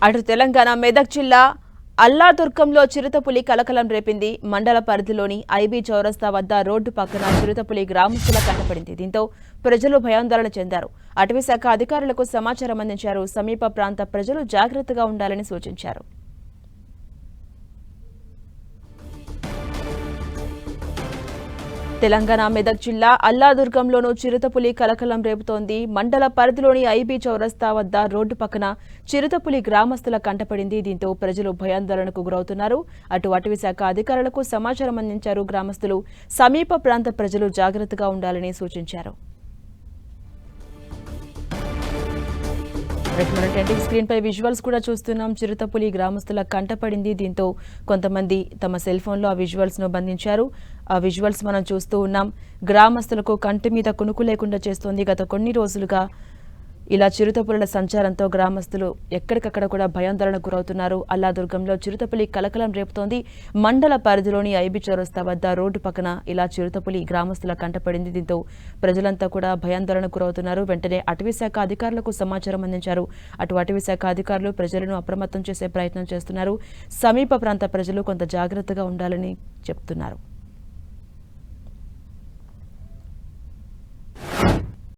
అటు తెలంగాణ మెదక్ జిల్లా అల్లాదుర్గంలో చిరుతపులి కలకలం రేపింది. మండల పరిధిలోని ఐబీ చౌరస్తా వద్ద రోడ్డు పక్కన చిరుతపులి గ్రామస్తుల కంటపడింది. దీంతో ప్రజలు భయాందోళన చెందారు. అటవీశాఖ అధికారులకు సమాచారం అందించారు. సమీప ప్రాంత ప్రజలు జాగ్రత్తగా ఉండాలని సూచించారు. తెలంగాణ మెదక్ జిల్లా అల్లాదుర్గంలోనూ చిరుతపులి కలకలం రేపుతోంది. మండల పరిధిలోని ఐబీ చౌరస్తా వద్ద రోడ్డు పక్కన చిరుతపులి గ్రామస్తుల కంటపడింది. దీంతో ప్రజలు భయాందోళనకు గురవుతున్నారు. అటవీశాఖ అధికారులకు సమాచారం అందించారు. గ్రామస్తులు సమీప ప్రాంత ప్రజలు జాగ్రత్తగా ఉండాలని సూచించారు. మనం టెంటింగ్ స్క్రీన్ పై విజువల్స్ కూడా చూస్తున్నాం. చిరుతపులి గ్రామస్తుల కంటపడింది. దీంతో కొంతమంది తమ సెల్ ఫోన్లో ఆ విజువల్స్ ను బంధించారు. ఆ విజువల్స్ మనం చూస్తూ ఉన్నాం. గ్రామస్తులకు కంటి మీద కునుకు లేకుండా చేస్తోంది. గత కొన్ని రోజులుగా ఇలా చిరుతపులుల సంచారంతో గ్రామస్తులు ఎక్కడికక్కడ కూడా భయాందోళనకు గురవుతున్నారు. అల్లాదుర్గంలో చిరుతపులి కలకలం రేపుతోంది. మండల పరిధిలోని ఐబీ చౌరస్తా వద్ద రోడ్డు పక్కన ఇలా చిరుతపులి గ్రామస్తుల కంటపడింది. దీంతో ప్రజలంతా కూడా భయాందోళనకు గురవుతున్నారు. వెంటనే అటవీశాఖ అధికారులకు సమాచారం అందించారు. అటవీశాఖ అధికారులు ప్రజలను అప్రమత్తం చేసే ప్రయత్నం చేస్తున్నారు. సమీప ప్రాంత ప్రజలు కొంత జాగ్రత్తగా ఉండాలని చెప్తున్నారు.